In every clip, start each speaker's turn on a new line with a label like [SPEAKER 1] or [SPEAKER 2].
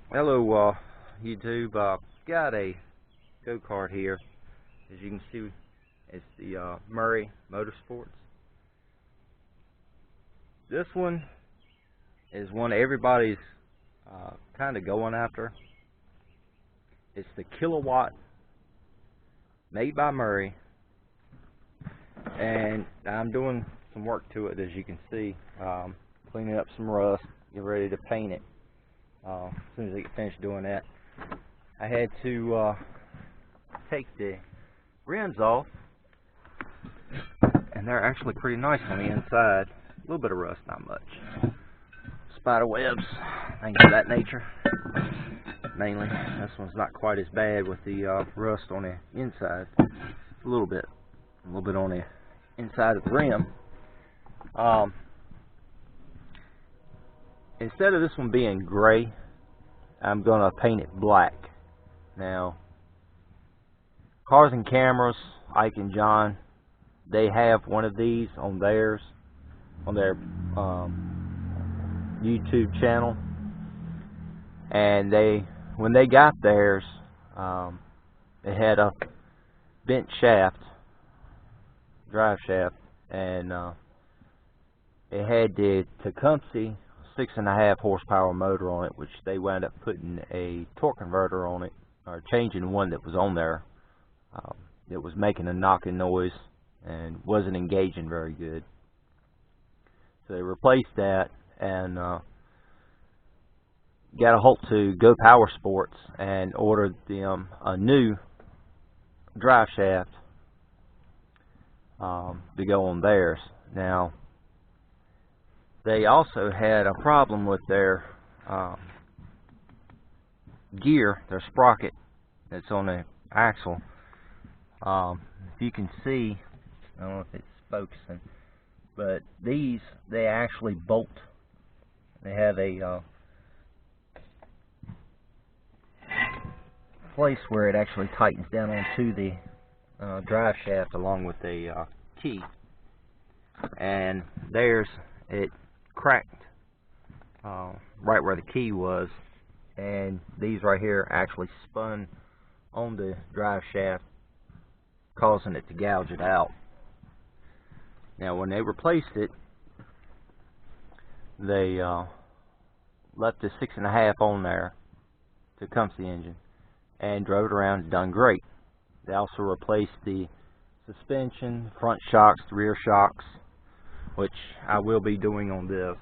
[SPEAKER 1] Hello, YouTube. Got a go-kart here. As you can see, it's the Murray Motorsports. This one is one everybody's kind of going after. It's the Kilowatt, made by Murray, and I'm doing some work to it, as you can see. Cleaning up some rust, get ready to paint it. As soon as I get finished doing that, I had to take the rims off, and they're actually pretty nice on the inside. A little bit of rust, not much. Spider webs, things of that nature. Mainly, this one's not quite as bad with the rust on the inside. A little bit on the inside of the rim. Instead of this one being gray, I'm gonna paint it black. Now, Cars and Cameras, Ike and John, they have one of these on theirs, on their YouTube channel, and when they got theirs, it had a bent shaft, drive shaft, and it had the Tecumseh 6.5 horsepower motor on it, which they wound up putting a torque converter on it, or changing one that was on there. It was making a knocking noise and wasn't engaging very good. So they replaced that and got a hold to Go Power Sports and ordered them a new drive shaft to go on theirs. Now, they also had a problem with their gear, their sprocket that's on the axle. If you can see, I don't know if it's focusing, but these, they actually bolt. They have a place where it actually tightens down onto the drive shaft along with the key. And there's, it cracked right where the key was, and these right here actually spun on the drive shaft, causing it to gouge it out. Now, when they replaced it, they left the 6.5 on there, Tecumseh engine, and drove it around. It's done great. They also replaced the suspension, front shocks, the rear shocks, which I will be doing on this.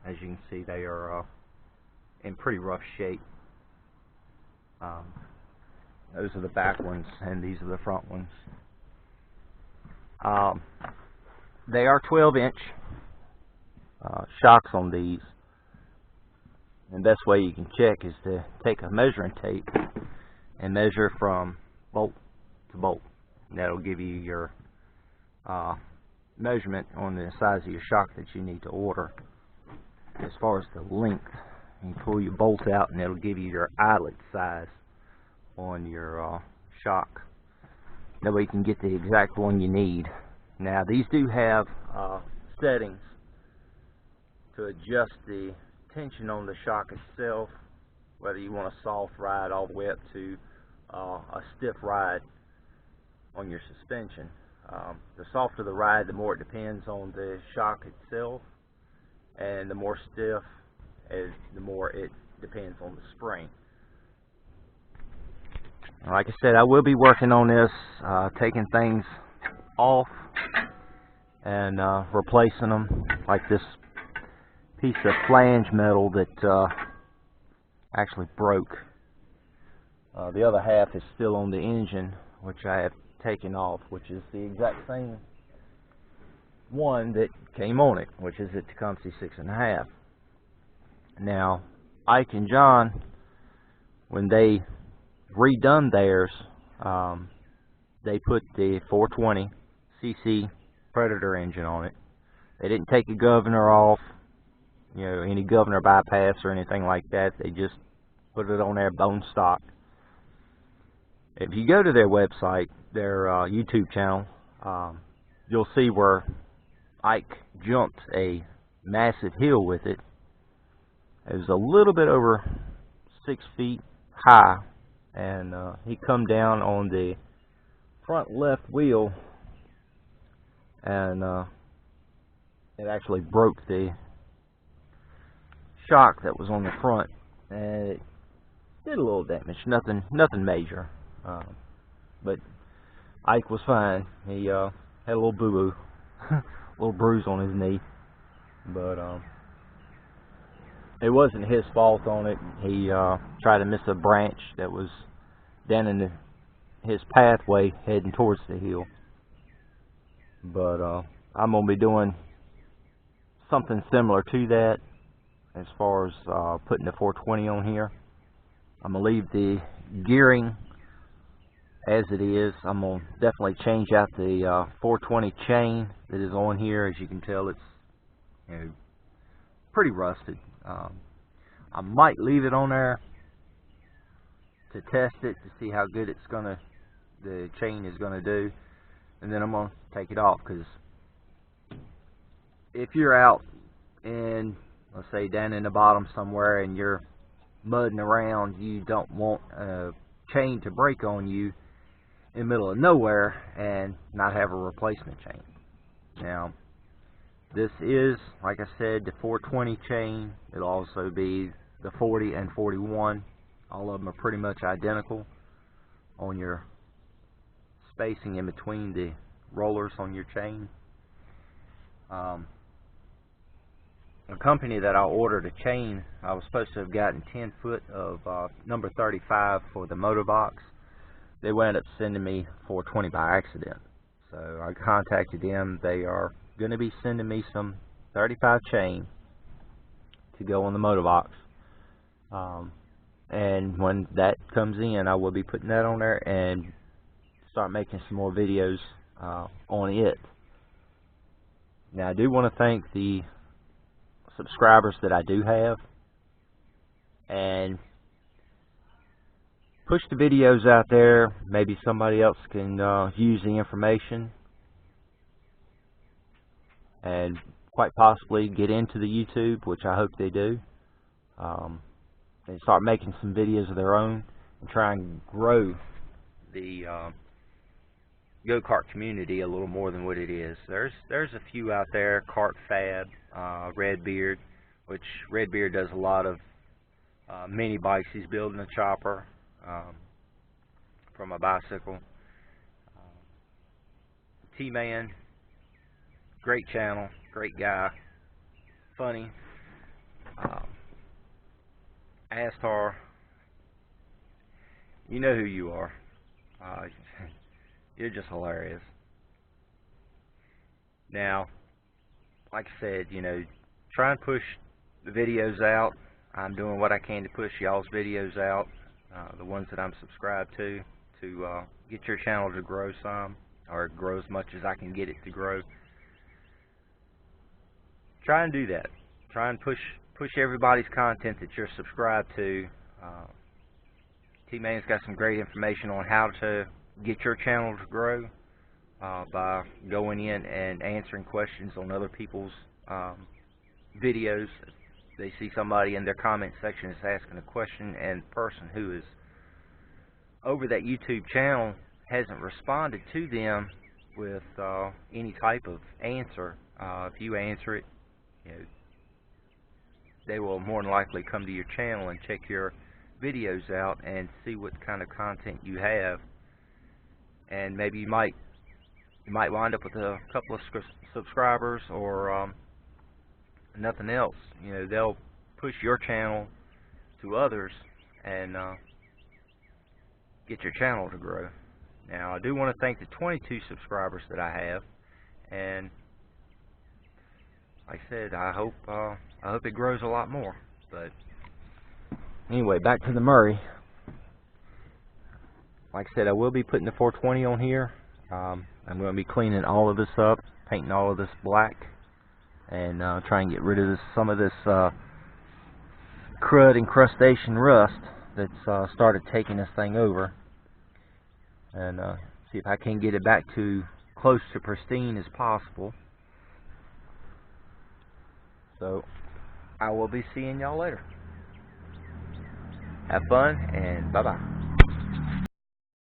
[SPEAKER 1] As you can see, they are in pretty rough shape. Those are the back ones, and these are the front ones. They are 12-inch shocks on these. And the best way you can check is to take a measuring tape and measure from bolt to bolt. And that'll give you your measurement on the size of your shock that you need to order. As far as the length, you pull your bolt out and it'll give you your eyelet size on your shock. That way you can get the exact one you need. Now, these do have settings to adjust the tension on the shock itself, whether you want a soft ride all the way up to a stiff ride on your suspension. The softer the ride, the more it depends on the shock itself, and the more stiff, the more it depends on the spring. Like I said, I will be working on this, taking things off and replacing them, like this piece of flange metal that actually broke. The other half is still on the engine, which I have taken off, which is the exact same one that came on it, which is the Tecumseh 6.5. Now, Ike and John, when they redone theirs, they put the 420cc Predator engine on it. They didn't take a governor off, you know, any governor bypass or anything like that. They just put it on there bone stock. If you go to their website, their YouTube channel, you'll see where Ike jumped a massive hill with it. It was a little bit over 6 feet high, and he come down on the front left wheel, and it actually broke the shock that was on the front, and it did a little damage. Nothing major, but Ike was fine. He had a little boo-boo, little bruise on his knee, but it wasn't his fault on it. He tried to miss a branch that was down in his pathway heading towards the hill. But I'm going to be doing something similar to that as far as putting the 420 on here. I'm going to leave the gearing as it is. I'm going to definitely change out the 420 chain that is on here. As you can tell, it's, you know, pretty rusted. I might leave it on there to test it to see how good the chain is gonna do, and then I'm gonna take it off, because if you're out in, let's say, down in the bottom somewhere and you're mudding around, you don't want a chain to break on you in the middle of nowhere and not have a replacement chain. Now, this is, like I said, the 420 chain. It'll also be the 40 and 41. All of them are pretty much identical on your spacing in between the rollers on your chain. The company that I ordered a chain, I was supposed to have gotten 10 foot of number 35 for the motor box. They wound up sending me 420 by accident. So I contacted them. They are going to be sending me some 35 chain to go on the motor box. And when that comes in, I will be putting that on there and start making some more videos on it. Now, I do want to thank the subscribers that I do have, and push the videos out there. Maybe somebody else can use the information and quite possibly get into the YouTube, which I hope they do, and start making some videos of their own and try and grow the go-kart community a little more than what it is. There's a few out there, Kart Fab, Redbeard, which Redbeard does a lot of mini bikes. He's building a chopper from a bicycle. T-Man, great channel, great guy, funny. Astar, you know who you are. You're just hilarious. Now, like I said, you know, try and push the videos out. I'm doing what I can to push y'all's videos out, the ones that I'm subscribed to get your channel to grow some, or grow as much as I can get it to grow. Try and do that. Try and push everybody's content that you're subscribed to. T-Man's got some great information on how to get your channel to grow by going in and answering questions on other people's videos. They see somebody in their comment section is asking a question, and the person who is over that YouTube channel hasn't responded to them with any type of answer. If you answer it, you know, they will more than likely come to your channel and check your videos out and see what kind of content you have, and maybe you might wind up with a couple of subscribers or nothing else. You know, they'll push your channel to others and get your channel to grow. Now, I do want to thank the 22 subscribers that I have, and like I said, I hope it grows a lot more. But anyway, back to the Murray. Like I said, I will be putting the 420 on here. I'm going to be cleaning all of this up, painting all of this black, and try and get rid of some of this crud incrustation rust that's started taking this thing over, and see if I can get it back to close to pristine as possible. So I will be seeing y'all later. Have fun, and bye-bye.